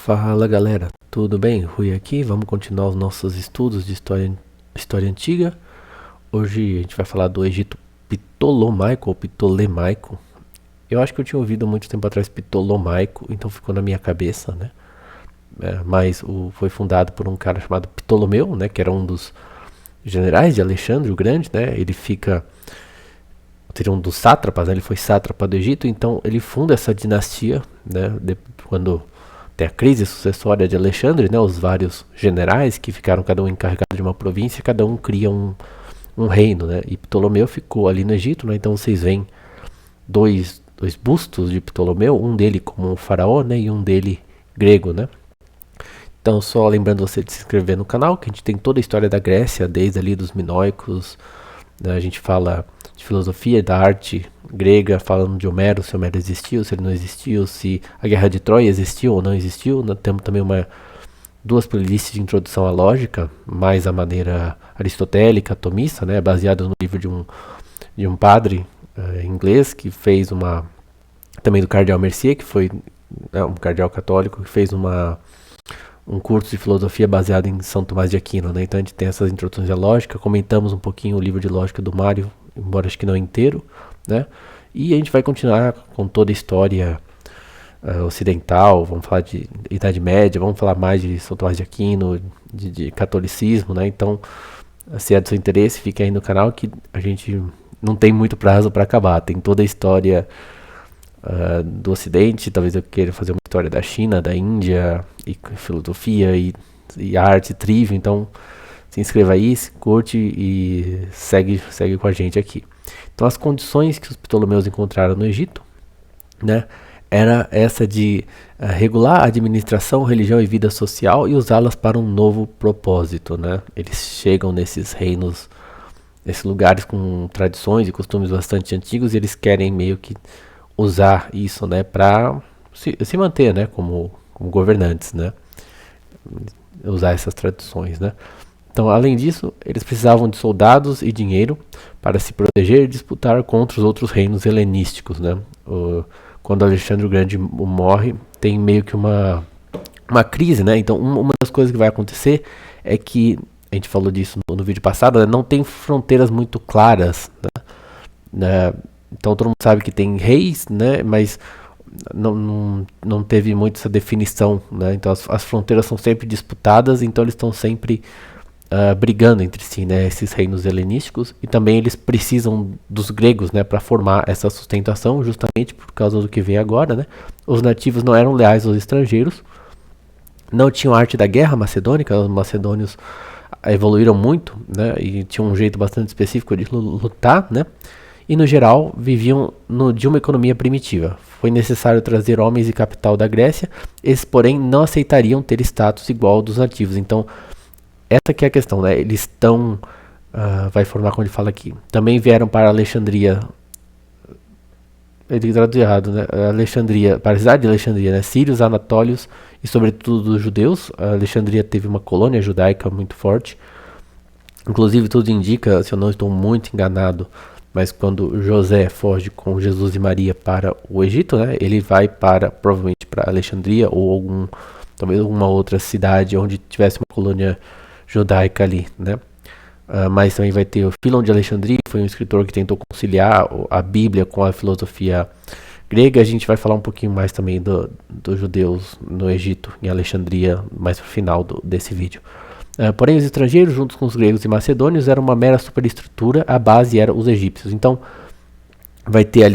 Fala galera, tudo bem? Rui aqui, vamos continuar os nossos estudos de história antiga. Hoje a gente vai falar do Egito Ptolomaico ou Ptolemaico. Eu acho que eu tinha ouvido muito tempo atrás Ptolomaico, então ficou na minha cabeça, né? Mas foi fundado por um cara chamado Ptolomeu, né? Que era um dos generais de Alexandre o Grande, né? Seria um dos sátrapas, né? Ele foi sátrapa do Egito, então ele funda essa dinastia, né? Quando tem a crise sucessória de Alexandre, né? Os vários generais que ficaram cada um encarregado de uma província, cada um cria um reino, né? E Ptolomeu ficou ali no Egito, né? Então vocês veem dois bustos de Ptolomeu, um dele como um faraó, né? E um dele grego, né? Então só lembrando você de se inscrever no canal, que a gente tem toda a história da Grécia, desde ali dos minoicos, né? A gente fala de filosofia, da arte grega, falando de Homero, se Homero existiu, se ele não existiu, se a Guerra de Troia existiu ou não existiu. Temos também duas playlists de introdução à lógica, mais a maneira aristotélica, tomista, né, baseada no livro de um padre inglês que fez também do cardeal Mercier, que foi um cardeal católico, que fez um curso de filosofia baseado em São Tomás de Aquino, né? Então a gente tem essas introduções à lógica, comentamos um pouquinho o livro de lógica do Mário, embora acho que não inteiro, né? E a gente vai continuar com toda a história ocidental, vamos falar de Idade Média, vamos falar mais de São Tomás de Aquino, de catolicismo, né? Então, se é do seu interesse, fique aí no canal que a gente não tem muito prazo para acabar, tem toda a história do Ocidente, talvez eu queira fazer uma história da China, da Índia, e filosofia e arte, trivia, então se inscreva aí, curte e segue com a gente aqui. Então as condições que os Ptolomeus encontraram no Egito, né, era essa de regular a administração, religião e vida social e usá-las para um novo propósito, né? Eles chegam nesses reinos, nesses lugares com tradições e costumes bastante antigos e eles querem meio que usar isso, né, para se manter, né, como governantes, né, usar essas tradições, né. Então, além disso, eles precisavam de soldados e dinheiro para se proteger e disputar contra os outros reinos helenísticos, né. Quando Alexandre o Grande morre, tem meio que uma crise, né. Então, uma das coisas que vai acontecer é que, a gente falou disso no vídeo passado, né, não tem fronteiras muito claras, né. Então todo mundo sabe que tem reis, né, mas não teve muito essa definição, né? Então as fronteiras são sempre disputadas, então eles estão sempre brigando entre si, né, esses reinos helenísticos, e também eles precisam dos gregos, né, para formar essa sustentação, justamente por causa do que vem agora, né? Os nativos não eram leais aos estrangeiros, não tinham arte da guerra macedônica, os macedônios evoluíram muito, né, e tinham um jeito bastante específico de lutar, né? E no geral viviam de uma economia primitiva. Foi necessário trazer homens e capital da Grécia, esses porém não aceitariam ter status igual ao dos nativos. Então essa que é a questão, né? Eles estão, vai formar como ele fala aqui, também vieram para Alexandria, ele traduziu errado, né? Alexandria, para a cidade de Alexandria, né? Sírios, anatólios e sobretudo dos judeus. A Alexandria teve uma colônia judaica muito forte, inclusive tudo indica, se eu não estou muito enganado, mas quando José foge com Jesus e Maria para o Egito, né, ele vai provavelmente para Alexandria ou talvez alguma outra cidade onde tivesse uma colônia judaica ali, né. Mas também vai ter o Filon de Alexandria, que foi um escritor que tentou conciliar a Bíblia com a filosofia grega. A gente vai falar um pouquinho mais também dos judeus no Egito, em Alexandria, mais pro final desse vídeo. Porém, os estrangeiros, juntos com os gregos e macedônios, eram uma mera superestrutura, a base era os egípcios. Então, vai ter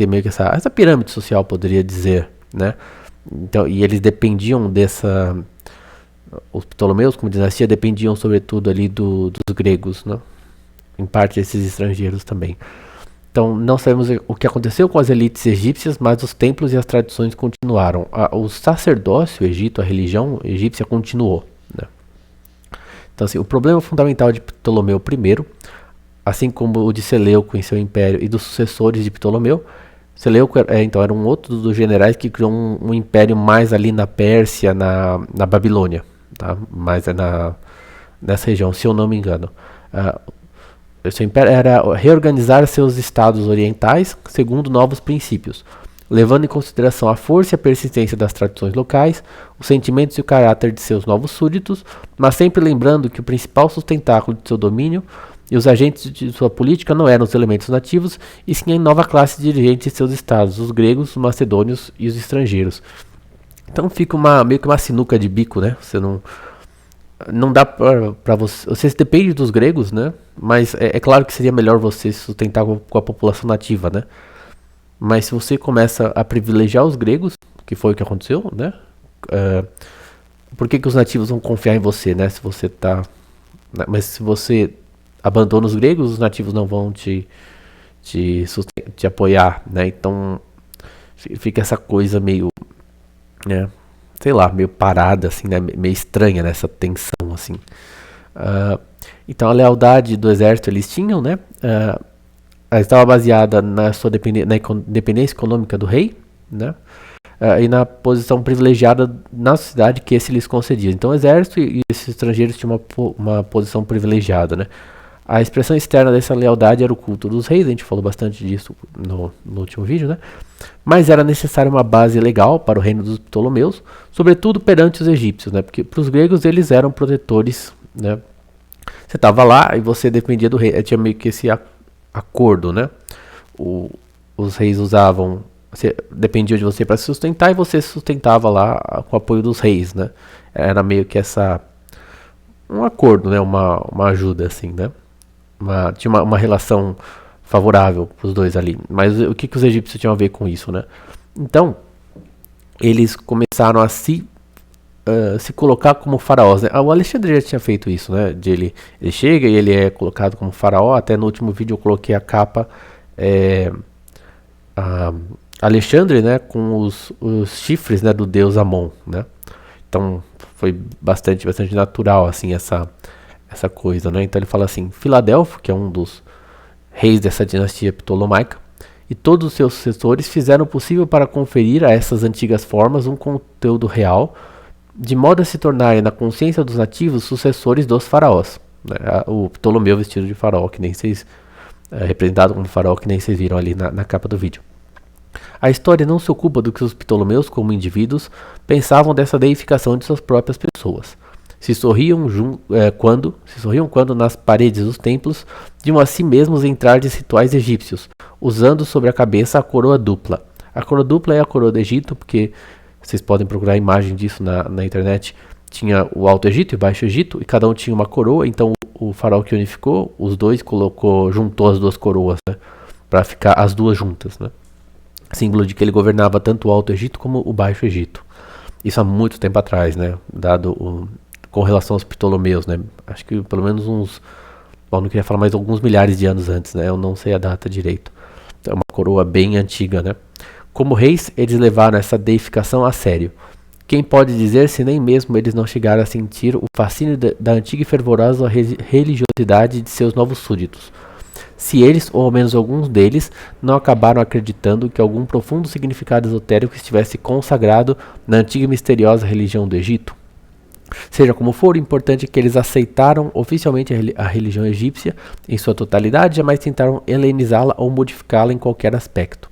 meio que essa pirâmide social, poderia dizer, né? Então, e eles dependiam os Ptolomeus, como dinastia, dependiam sobretudo ali dos gregos, né? Em parte desses estrangeiros também. Então, não sabemos o que aconteceu com as elites egípcias, mas os templos e as tradições continuaram. O sacerdócio, o Egito, a religião egípcia continuou, né? Então, assim, o problema fundamental de Ptolomeu I, assim como o de Seleuco em seu império e dos sucessores de Ptolomeu, Seleuco era um outro dos generais que criou um império mais ali na Pérsia, na Babilônia, tá? Mais nessa região, se eu não me engano. Seu império era reorganizar seus estados orientais segundo novos princípios. levando em consideração a força e a persistência das tradições locais, os sentimentos e o caráter de seus novos súditos, mas sempre lembrando que o principal sustentáculo de seu domínio e os agentes de sua política não eram os elementos nativos, e sim a nova classe de dirigentes de seus estados, os gregos, os macedônios e os estrangeiros. Então fica meio que uma sinuca de bico, né? Você não dá para você depende dos gregos, né? Mas é claro que seria melhor você se sustentar com a população nativa, né? Mas se você começa a privilegiar os gregos, que foi o que aconteceu, né? Por que os nativos vão confiar em você, né? Se você tá, mas se você abandona os gregos, os nativos não vão te apoiar, né? Então fica essa coisa meio, né? Sei lá, meio parada, assim, né? Meio estranha, né? Essa tensão, assim. Então a lealdade do exército eles tinham, né? Ela estava baseada na sua dependência econômica do rei, né? E na posição privilegiada na sociedade que esse lhes concedia. Então o exército e esses estrangeiros tinham uma posição privilegiada, né? A expressão externa dessa lealdade era o culto dos reis, a gente falou bastante disso no último vídeo, né? Mas era necessária uma base legal para o reino dos Ptolomeus, sobretudo perante os egípcios, né? Porque para os gregos eles eram protetores, né? Você estava lá e você dependia do rei, tinha meio que esse acordo, né? Os reis dependiam de você para se sustentar e você se sustentava lá com o apoio dos reis, né? Era meio que um acordo, né? Uma ajuda, assim, né? Tinha uma relação favorável para os dois ali. Mas o que os egípcios tinham a ver com isso, né? Então, eles começaram a se colocar como faraós, né? O Alexandre já tinha feito isso, né? Ele chega e ele é colocado como faraó. Até no último vídeo eu coloquei a capa Alexandre, né? Com os chifres, né? Do deus Amon, né? Então foi bastante natural, assim, essa coisa, né? Então ele fala assim: Filadelfo, que é um dos reis dessa dinastia ptolomaica, e todos os seus sucessores fizeram o possível para conferir a essas antigas formas um conteúdo real, de modo a se tornarem na consciência dos nativos sucessores dos faraós, né? O Ptolomeu vestido de faraó, que nem vocês representado como faraó, que nem vocês viram ali na capa do vídeo. A história não se ocupa do que os Ptolomeus, como indivíduos, pensavam dessa deificação de suas próprias pessoas. Se sorriam quando nas paredes dos templos viam a si mesmos entrar de rituais egípcios, usando sobre a cabeça a coroa dupla. A coroa dupla é a coroa do Egito, porque vocês podem procurar a imagem disso na internet. Tinha o Alto Egito e o Baixo Egito, e cada um tinha uma coroa. Então o faraó que unificou os dois juntou as duas coroas, né, para ficar as duas juntas, né? Símbolo de que ele governava tanto o Alto Egito como o Baixo Egito. Isso há muito tempo atrás, né? Com relação aos Ptolomeus, né? Acho que pelo menos não queria falar mais alguns milhares de anos antes, né? Eu não sei a data direito. É uma coroa bem antiga, né? Como reis, eles levaram essa deificação a sério. Quem pode dizer se nem mesmo eles não chegaram a sentir o fascínio da antiga e fervorosa religiosidade de seus novos súditos? Se eles, ou ao menos alguns deles, não acabaram acreditando que algum profundo significado esotérico estivesse consagrado na antiga e misteriosa religião do Egito? Seja como for, o importante é que eles aceitaram oficialmente a religião egípcia em sua totalidade, jamais tentaram helenizá-la ou modificá-la em qualquer aspecto.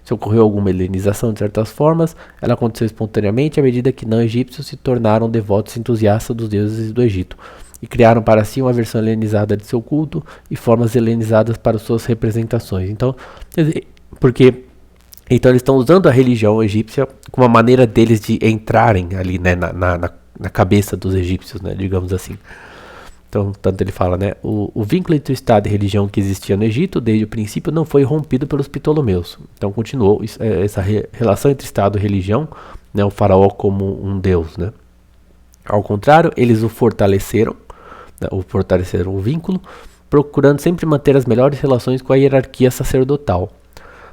Se ocorreu alguma helenização de certas formas, ela aconteceu espontaneamente à medida que não egípcios se tornaram devotos entusiastas dos deuses do Egito e criaram para si uma versão helenizada de seu culto e formas helenizadas para suas representações. Então eles estão usando a religião egípcia como uma maneira deles de entrarem ali, né, na cabeça dos egípcios, né, digamos assim. Então, tanto ele fala, né, o vínculo entre o Estado e religião que existia no Egito desde o princípio não foi rompido pelos Ptolomeus. Então continuou essa relação entre Estado e religião, né, o faraó como um deus, né. Ao contrário, eles fortaleceram o vínculo, procurando sempre manter as melhores relações com a hierarquia sacerdotal.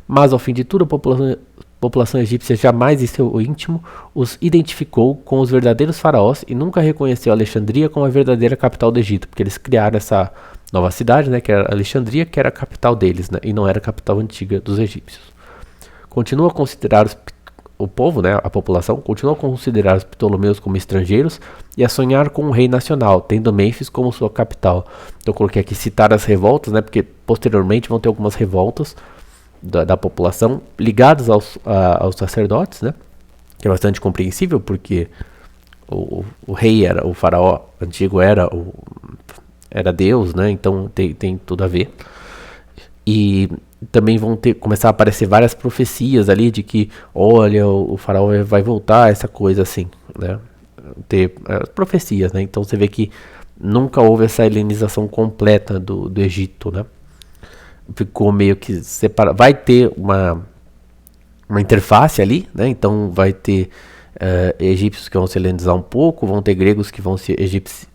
Mas ao fim de tudo, a população egípcia jamais em seu íntimo os identificou com os verdadeiros faraós e nunca reconheceu Alexandria como a verdadeira capital do Egito, porque eles criaram essa nova cidade, né, que era Alexandria, que era a capital deles, né, e não era a capital antiga dos egípcios. Continua a considerar o povo, né, a população, continua a considerar os Ptolomeus como estrangeiros e a sonhar com um rei nacional, tendo Mênfis como sua capital. Então eu coloquei aqui citar as revoltas, né, porque posteriormente vão ter algumas revoltas da população ligados aos sacerdotes, né? Que é bastante compreensível, porque o rei o faraó antigo era Deus, né? Então tem tudo a ver. E também vão começar a aparecer várias profecias ali de que, olha, o faraó vai voltar, essa coisa assim, né? Ter profecias, né? Então você vê que nunca houve essa helenização completa do Egito, né? Ficou meio que separado. Vai ter uma interface ali, né? Então vai ter egípcios que vão se helenizar um pouco, vão ter gregos que vão se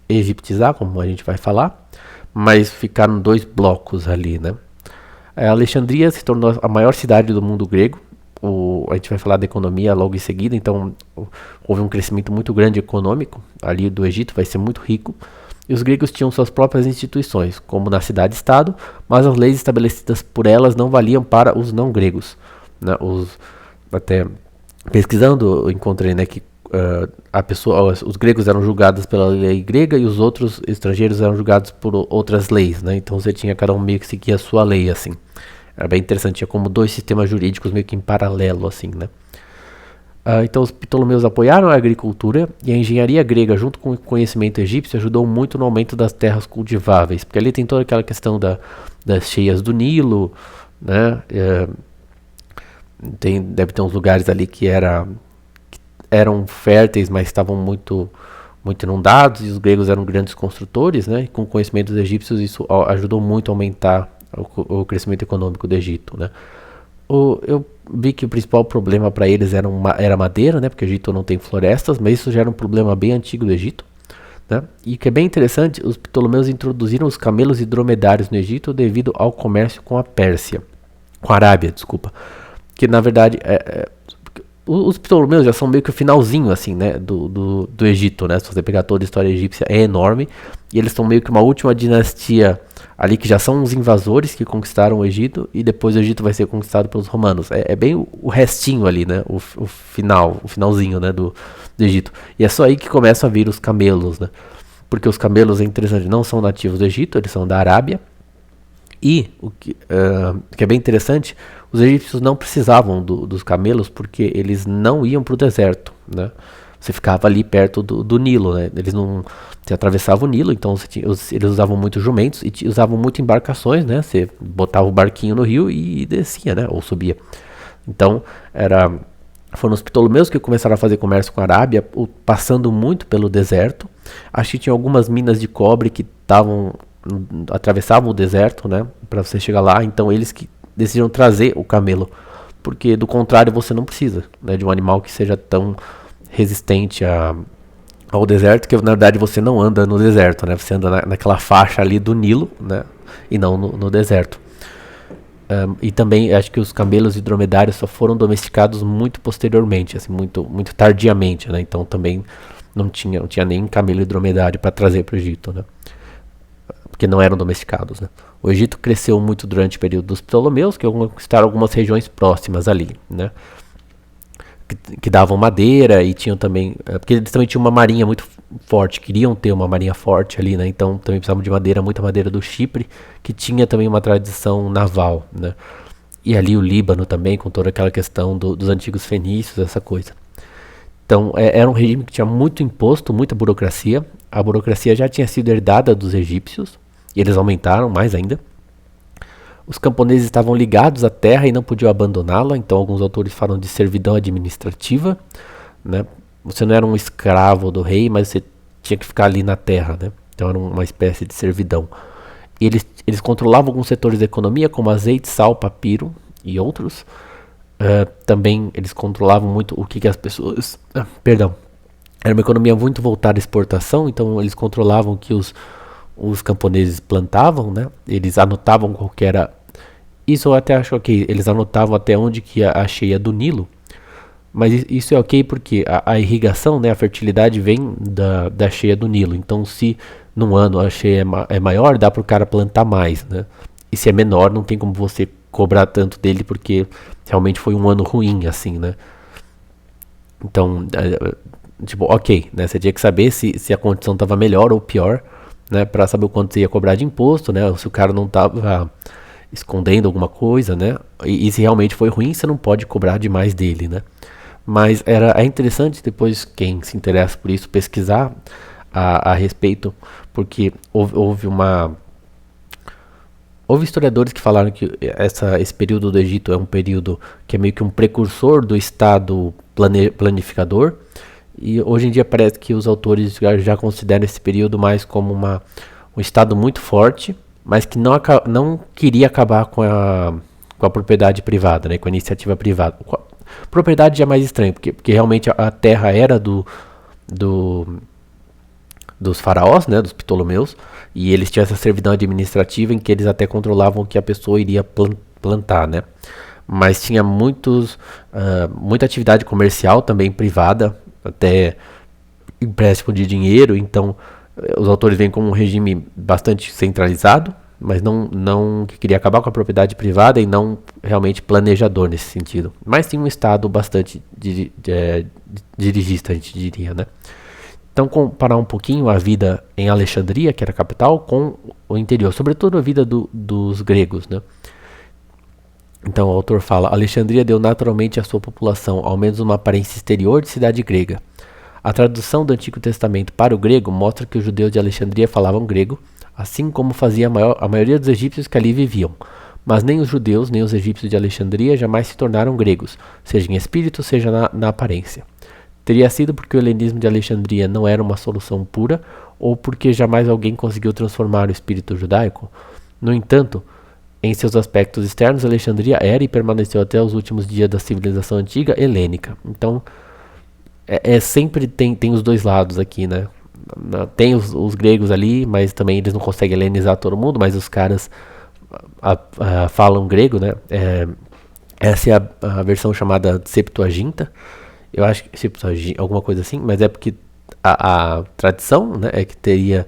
egiptizar, como a gente vai falar, mas ficaram 2 blocos ali, né? A Alexandria se tornou a maior cidade do mundo grego. A gente vai falar da economia logo em seguida, então houve um crescimento muito grande econômico ali do Egito, vai ser muito rico. E os gregos tinham suas próprias instituições, como na cidade-estado, mas as leis estabelecidas por elas não valiam para os não gregos, né? Até pesquisando, eu encontrei, né, que os gregos eram julgados pela lei grega e os outros estrangeiros eram julgados por outras leis, né? Então você tinha cada um meio que seguia a sua lei, assim. Era bem interessante, tinha como 2 sistemas jurídicos meio que em paralelo, assim, né? Então os Ptolomeus apoiaram a agricultura e a engenharia grega, junto com o conhecimento egípcio, ajudou muito no aumento das terras cultiváveis, porque ali tem toda aquela questão das cheias do Nilo, né? Deve ter uns lugares ali que eram férteis, mas estavam muito inundados, e os gregos eram grandes construtores, né? E com o conhecimento dos egípcios isso ajudou muito a aumentar o crescimento econômico do Egito, né? Eu vi que o principal problema para eles era madeira, né? Porque o Egito não tem florestas, mas isso já era um problema bem antigo do Egito, né? E o que é bem interessante, os Ptolomeus introduziram os camelos e dromedários no Egito devido ao comércio com a Arábia, desculpa. Que na verdade os Ptolomeus já são meio que o finalzinho, assim, né, do Egito, né? Se você pegar toda a história egípcia, é enorme. E eles são meio que uma última dinastia ali, que já são os invasores que conquistaram o Egito, e depois o Egito vai ser conquistado pelos romanos. É bem o restinho ali, né? O finalzinho, né, do Egito. E é só aí que começam a vir os camelos, né? Porque os camelos, é interessante, não são nativos do Egito, eles são da Arábia. E o que é bem interessante, os egípcios não precisavam dos camelos porque eles não iam para o deserto, né? Você ficava ali perto do Nilo, né? Você atravessava o Nilo, então eles usavam muito jumentos e usavam muito embarcações, né? Você botava o barquinho no rio e descia, né? Ou subia. Então foram os Ptolomeus que começaram a fazer comércio com a Arábia, passando muito pelo deserto. Acho que tinha algumas minas de cobre que atravessavam o deserto, né, para você chegar lá. Então eles que decidiram trazer o camelo, porque do contrário você não precisa, né, de um animal que seja tão resistente ao deserto, que na verdade você não anda no deserto, né, você anda naquela faixa ali do Nilo, né, e não no deserto. E também acho que os camelos e dromedários só foram domesticados muito posteriormente, assim, muito tardiamente, né, então também não tinha nem camelo e dromedário para trazer para o Egito, né, porque não eram domesticados, né. O Egito cresceu muito durante o período dos Ptolomeus, que conquistaram algumas regiões próximas ali, né, que davam madeira e tinham também, porque eles também tinham uma marinha muito forte, queriam ter uma marinha forte ali, né, então também precisavam de madeira, muita madeira do Chipre, que tinha também uma tradição naval, né, e ali o Líbano também, com toda aquela questão dos antigos fenícios, essa coisa. Então era um regime que tinha muito imposto, muita burocracia. A burocracia já tinha sido herdada dos egípcios, e eles aumentaram mais ainda. Os camponeses estavam ligados à terra e não podiam abandoná-la, então alguns autores falam de servidão administrativa, né? Você não era um escravo do rei, mas você tinha que ficar ali na terra, né? Então era uma espécie de servidão. E eles controlavam alguns setores da economia, como azeite, sal, papiro e outros. Também eles controlavam muito o que as pessoas... Era uma economia muito voltada à exportação, então eles controlavam o que os camponeses plantavam, né? Eles anotavam qual que era... Isso eu até acho ok. Eles anotavam até onde que a cheia do Nilo. Mas isso é ok porque a irrigação, né, a fertilidade vem da cheia do Nilo. Então se num ano a cheia é maior, dá para o cara plantar mais, né? E se é menor, não tem como você cobrar tanto dele porque realmente foi um ano ruim, assim, né? Então, tipo, ok, né? Você tinha que saber se a condição estava melhor ou pior, né? Para saber o quanto você ia cobrar de imposto, né? Ou se o cara não estava escondendo alguma coisa, né? E se realmente foi ruim, você não pode cobrar demais dele, né? Mas é interessante depois, quem se interessa por isso, pesquisar a respeito, porque houve historiadores que falaram que esse período do Egito é um período que é meio que um precursor do Estado planificador, e hoje em dia parece que os autores já consideram esse período mais como um Estado muito forte, mas que não queria acabar com a propriedade privada, né, com a iniciativa privada. Propriedade já é mais estranho, porque realmente a terra era dos faraós, né, dos Ptolomeus, e eles tinham essa servidão administrativa em que eles até controlavam o que a pessoa iria plantar, né? Mas tinha muita atividade comercial também privada, até empréstimo de dinheiro, então os autores veem como um regime bastante centralizado, mas não que queria acabar com a propriedade privada e não realmente planejador nesse sentido. Mas tinha um estado bastante dirigista, a gente diria, né? Então, comparar um pouquinho a vida em Alexandria, que era a capital, com o interior, sobretudo a vida dos gregos, né? Então, o autor fala: Alexandria deu naturalmente à sua população ao menos uma aparência exterior de cidade grega. A tradução do Antigo Testamento para o grego mostra que os judeus de Alexandria falavam grego, assim como fazia a maioria dos egípcios que ali viviam. Mas nem os judeus, nem os egípcios de Alexandria jamais se tornaram gregos, seja em espírito, seja na aparência. Teria sido porque o helenismo de Alexandria não era uma solução pura, ou porque jamais alguém conseguiu transformar o espírito judaico? No entanto, em seus aspectos externos, Alexandria era e permaneceu até os últimos dias da civilização antiga helênica. Então, sempre tem os dois lados aqui, né? Tem os gregos ali, mas também eles não conseguem helenizar todo mundo, mas os caras falam grego, né? Essa é a versão chamada Septuaginta. Eu acho que alguma coisa assim, mas é porque a tradição, né, é que teriam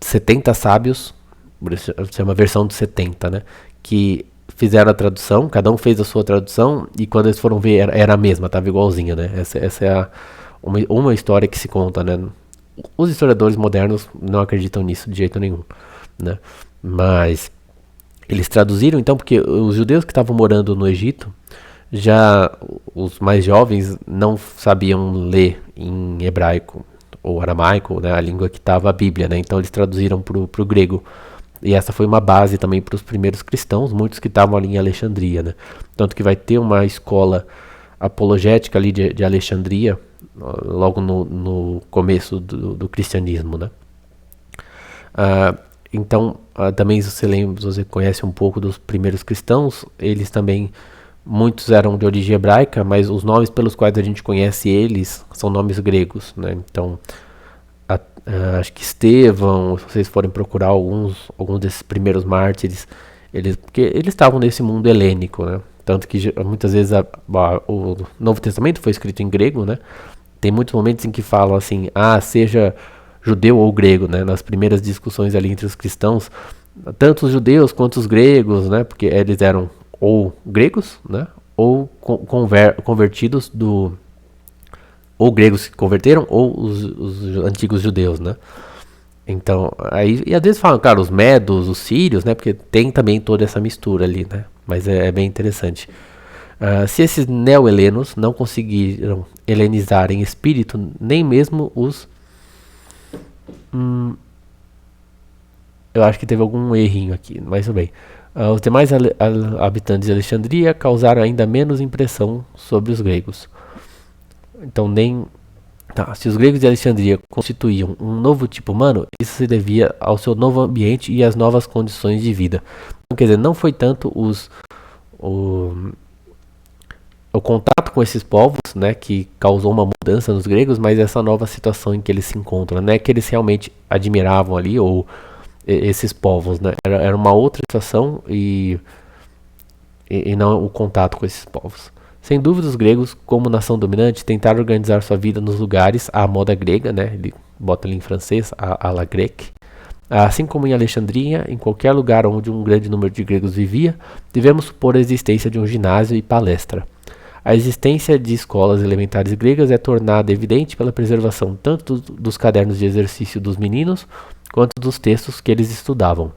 70 sábios, por isso é uma versão de 70, né, que fizeram a tradução, cada um fez a sua tradução, e quando eles foram ver era a mesma, tava igualzinha, né? Essa é uma história que se conta, né? Os historiadores modernos não acreditam nisso de jeito nenhum, né? Mas eles traduziram, então, porque os judeus que estavam morando no Egito, já os mais jovens não sabiam ler em hebraico ou aramaico, né, a língua que estava a Bíblia, né, então eles traduziram para o grego. E essa foi uma base também para os primeiros cristãos, muitos que estavam ali em Alexandria, né? Tanto que vai ter uma escola apologética ali de Alexandria, logo no começo do cristianismo, né? Então, também se você conhece um pouco dos primeiros cristãos, eles também, muitos eram de origem hebraica, mas os nomes pelos quais a gente conhece eles são nomes gregos, né? Então, acho que Estevão, se vocês forem procurar alguns desses primeiros mártires, porque eles estavam nesse mundo helênico, né? Tanto que muitas vezes o Novo Testamento foi escrito em grego, né? Tem muitos momentos em que falam assim, seja judeu ou grego, né? Nas primeiras discussões ali entre os cristãos, tanto os judeus quanto os gregos, né? Porque eles eram ou gregos, né, ou convertidos ou gregos que converteram, ou os antigos judeus, né. Então, e às vezes falam, cara, os medos, os sírios, né, porque tem também toda essa mistura ali, né, mas é bem interessante. Se esses neo-helenos não conseguiram helenizar em espírito, nem mesmo eu acho que teve algum errinho aqui, mas tudo bem. Os demais habitantes de Alexandria causaram ainda menos impressão sobre os gregos. Então, se os gregos de Alexandria constituíam um novo tipo humano, isso se devia ao seu novo ambiente e às novas condições de vida. Então, quer dizer, não foi tanto o contato com esses povos, né, que causou uma mudança nos gregos, mas essa nova situação em que eles se encontram, né, que eles realmente admiravam ali, ou esses povos, né? Era uma outra situação e não o contato com esses povos. Sem dúvida, os gregos, como nação dominante, tentaram organizar sua vida nos lugares à moda grega, né? Ele bota ali em francês, à la grecque. Assim como em Alexandria, em qualquer lugar onde um grande número de gregos vivia, devemos supor a existência de um ginásio e palestra. A existência de escolas elementares gregas é tornada evidente pela preservação tanto dos cadernos de exercício dos meninos, quanto dos textos que eles estudavam.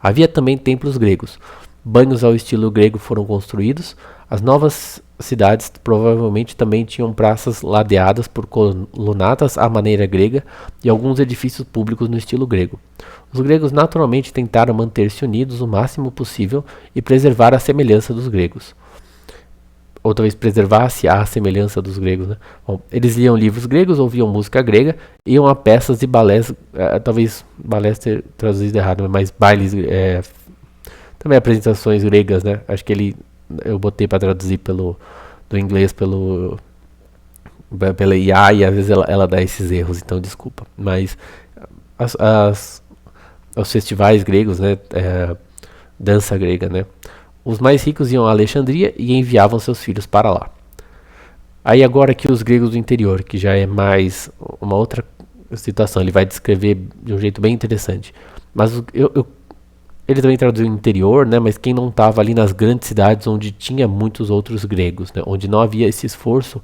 Havia também templos gregos. Banhos ao estilo grego foram construídos. As novas cidades provavelmente também tinham praças ladeadas por colunatas à maneira grega e alguns edifícios públicos no estilo grego. Os gregos naturalmente tentaram manter-se unidos o máximo possível e preservar a semelhança dos gregos. Ou talvez preservasse a semelhança dos gregos, né? Bom, eles liam livros gregos, ouviam música grega, iam a peças e balés, talvez balés ter traduzido errado, mas bailes, também apresentações gregas, né? Acho que eu botei para traduzir do inglês pela IA e às vezes ela dá esses erros, então desculpa. Mas os festivais gregos, né? Dança grega, né? Os mais ricos iam a Alexandria e enviavam seus filhos para lá. Aí agora aqui os gregos do interior, que já é mais uma outra situação, ele vai descrever de um jeito bem interessante. Mas ele também traduziu interior, né? Mas quem não estava ali nas grandes cidades onde tinha muitos outros gregos, né? Onde não havia esse esforço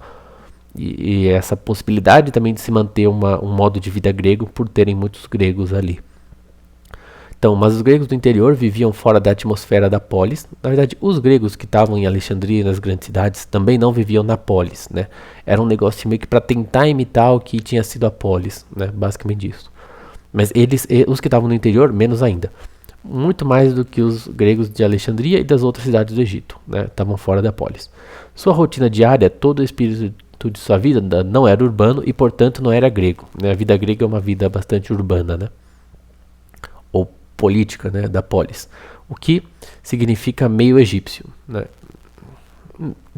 e essa possibilidade também de se manter um modo de vida grego por terem muitos gregos ali. Então, mas os gregos do interior viviam fora da atmosfera da polis. Na verdade, os gregos que estavam em Alexandria e nas grandes cidades também não viviam na polis, né? Era um negócio meio que para tentar imitar o que tinha sido a polis, né? Basicamente isso. Mas os que estavam no interior, menos ainda. Muito mais do que os gregos de Alexandria e das outras cidades do Egito, né? Estavam fora da polis. Sua rotina diária, todo o espírito de sua vida não era urbano e, portanto, não era grego, né? A vida grega é uma vida bastante urbana, né? Ou política, né, da polis, o que significa meio egípcio, né?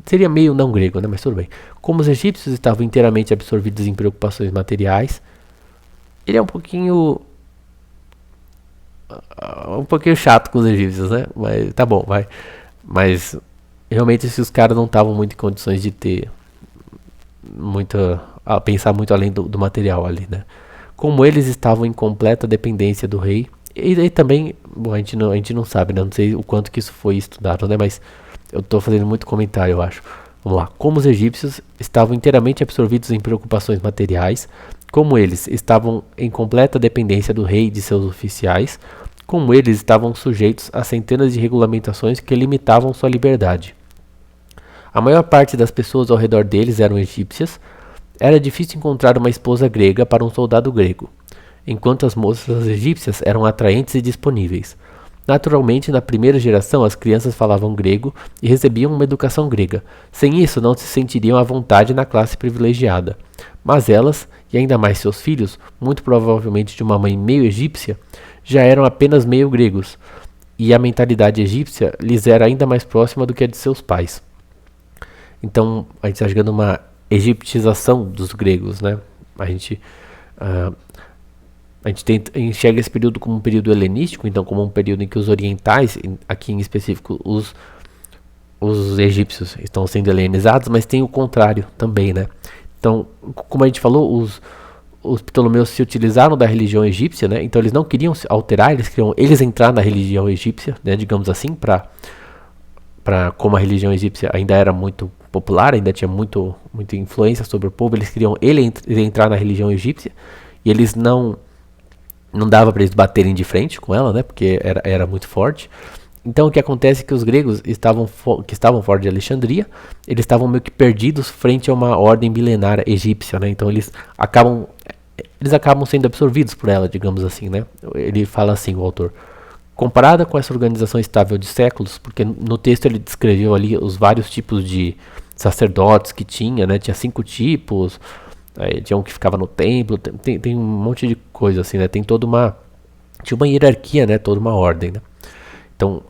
Seria meio não grego, né, mas tudo bem. Como os egípcios estavam inteiramente absorvidos em preocupações materiais, ele é um pouquinho chato com os egípcios, né? Mas tá bom, vai. Mas realmente esses caras não estavam muito em condições de ter pensar muito além do material ali, né? Como eles estavam em completa dependência do rei. E também, bom, a gente não sabe, né? Não sei o quanto que isso foi estudado, né? Mas eu tô fazendo muito comentário, eu acho. Vamos lá. Como os egípcios estavam inteiramente absorvidos em preocupações materiais, como eles estavam em completa dependência do rei e de seus oficiais, como eles estavam sujeitos a centenas de regulamentações que limitavam sua liberdade. A maior parte das pessoas ao redor deles eram egípcias. Era difícil encontrar uma esposa grega para um soldado grego, enquanto as moças egípcias eram atraentes e disponíveis. Naturalmente, na primeira geração, as crianças falavam grego e recebiam uma educação grega. Sem isso, não se sentiriam à vontade na classe privilegiada. Mas elas, e ainda mais seus filhos, muito provavelmente de uma mãe meio egípcia, já eram apenas meio gregos, e a mentalidade egípcia lhes era ainda mais próxima do que a de seus pais. Então, a gente está chegando uma egiptização dos gregos, né? A gente enxerga esse período como um período helenístico, então como um período em que os orientais, aqui em específico os egípcios, estão sendo helenizados, mas tem o contrário também, né? Então, como a gente falou, os ptolomeus se utilizaram da religião egípcia, né? Então eles não queriam se alterar, eles queriam entrar na religião egípcia, né? Digamos assim, como a religião egípcia ainda era muito popular, ainda tinha muita influência sobre o povo, eles queriam entrar na religião egípcia, e eles não dava para eles baterem de frente com ela, né? Porque era muito forte. Então o que acontece é que os gregos que estavam fora de Alexandria, eles estavam meio que perdidos frente a uma ordem milenar egípcia, né? Então eles acabam sendo absorvidos por ela, digamos assim, né? Ele fala assim, o autor: comparada com essa organização estável de séculos, porque no texto ele descreveu ali os vários tipos de sacerdotes que tinha, né? Tinha 5 tipos, tinha um que ficava no templo, tem um monte de coisa assim, né? Tinha uma hierarquia, né? Toda uma ordem, né? Então,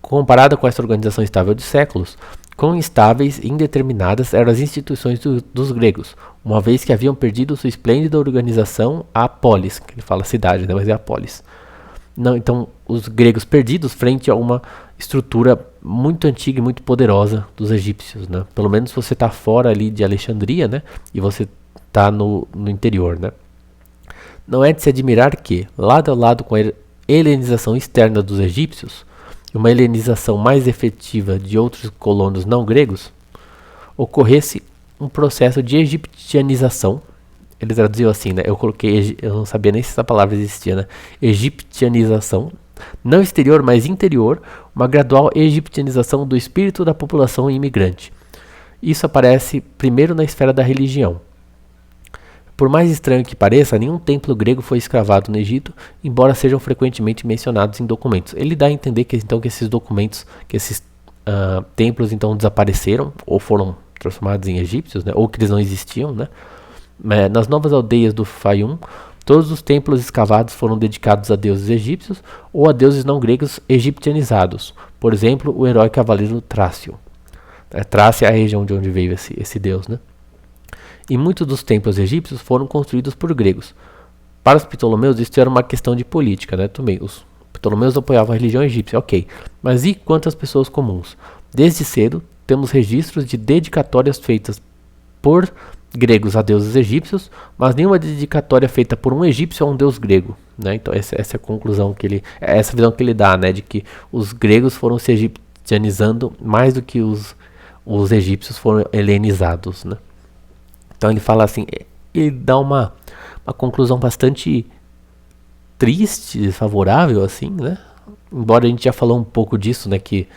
comparada com essa organização estável de séculos, quão instáveis e indeterminadas eram as instituições dos gregos, uma vez que haviam perdido sua esplêndida organização, a polis, que ele fala cidade, né? Mas é a polis. Não, então, os gregos perdidos frente a uma estrutura muito antiga e muito poderosa dos egípcios, né? Pelo menos você está fora ali de Alexandria, né? E você está no interior, né? Não é de se admirar que, lado a lado com a helenização externa dos egípcios e uma helenização mais efetiva de outros colonos não gregos, ocorresse um processo de egiptianização. Ele traduziu assim, né? Eu não sabia nem se essa palavra existia, né? Egiptianização Não exterior, mas interior, uma gradual egipcianização do espírito da população imigrante. Isso aparece primeiro na esfera da religião. Por mais estranho que pareça, nenhum templo grego foi escravado no Egito, embora sejam frequentemente mencionados em documentos. Ele dá a entender que, então, que esses documentos, que esses templos então desapareceram ou foram transformados em egípcios, né, ou que eles não existiam, né? Nas novas aldeias do Fayum, todos os templos escavados foram dedicados a deuses egípcios ou a deuses não gregos egipcianizados. Por exemplo, o herói cavaleiro Trácio. Trácia é a região de onde veio esse deus, né? E muitos dos templos egípcios foram construídos por gregos. Para os Ptolomeus, isso era uma questão de política, né? Também os Ptolomeus apoiavam a religião egípcia, ok. Mas e quanto às pessoas comuns? Desde cedo, temos registros de dedicatórias feitas por gregos a deuses egípcios, mas nenhuma dedicatória feita por um egípcio a um deus grego, né? Então essa é a conclusão que ele, essa visão que ele dá, né, de que os gregos foram se egipcianizando mais do que os egípcios foram helenizados, né? Então ele fala assim, ele dá uma conclusão bastante triste, desfavorável, assim, né? Embora a gente já falou um pouco disso, né? Que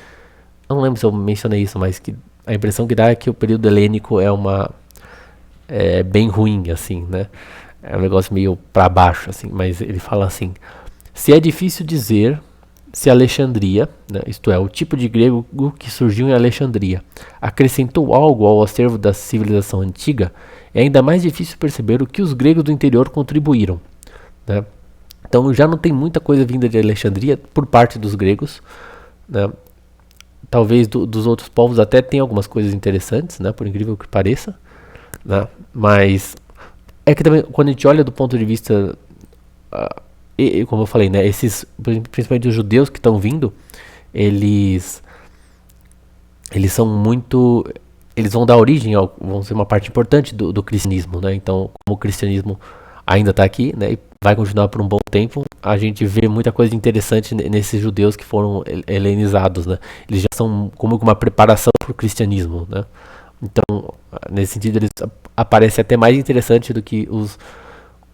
não lembro se eu mencionei isso, mas que a impressão que dá é que o período helênico é bem ruim, assim, né? É um negócio meio para baixo, assim. Mas ele fala assim: se é difícil dizer se Alexandria, né, isto é, o tipo de grego que surgiu em Alexandria, acrescentou algo ao acervo da civilização antiga, é ainda mais difícil perceber o que os gregos do interior contribuíram, né? Então já não tem muita coisa vinda de Alexandria por parte dos gregos, né? Talvez dos outros povos até tenha algumas coisas interessantes, né, por incrível que pareça, né? Mas é que também quando a gente olha do ponto de vista como eu falei, né, principalmente os judeus que estão vindo, eles são muito, eles vão dar origem vão ser uma parte importante do cristianismo, né? Então, como o cristianismo ainda está aqui, né, e vai continuar por um bom tempo, a gente vê muita coisa interessante nesses judeus que foram helenizados, né? Eles já são como uma preparação para o cristianismo, né? Então, nesse sentido, eles aparecem até mais interessantes do que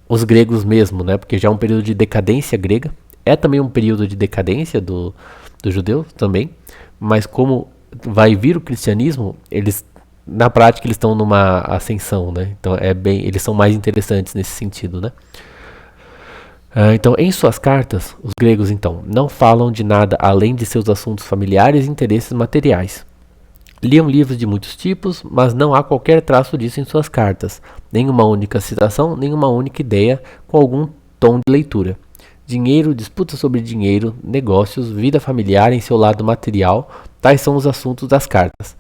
os gregos mesmo, né? Porque já é um período de decadência grega. É também um período de decadência do judeu também. Mas como vai vir o cristianismo, eles, na prática, eles estão numa ascensão, né? Então, eles são mais interessantes nesse sentido, né? Então, em suas cartas, os gregos, então, não falam de nada além de seus assuntos familiares e interesses materiais. Liam livros de muitos tipos, mas não há qualquer traço disso em suas cartas, nenhuma única citação, nenhuma única ideia com algum tom de leitura. Dinheiro, disputa sobre dinheiro, negócios, vida familiar em seu lado material, tais são os assuntos das cartas.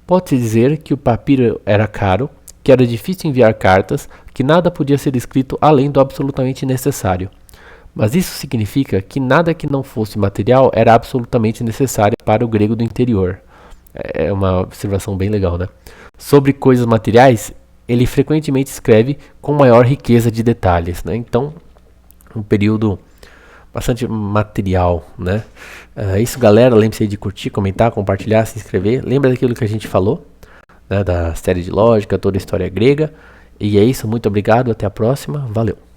Pode-se dizer que o papiro era caro, que era difícil enviar cartas, que nada podia ser escrito além do absolutamente necessário. Mas isso significa que nada que não fosse material era absolutamente necessário para o grego do interior. É uma observação bem legal, né? Sobre coisas materiais, ele frequentemente escreve com maior riqueza de detalhes, né? Então, um período bastante material, né? É isso, galera. Lembre-se de curtir, comentar, compartilhar, se inscrever. Lembra daquilo que a gente falou, né? Da série de lógica, toda a história grega. E é isso, muito obrigado, até a próxima. Valeu!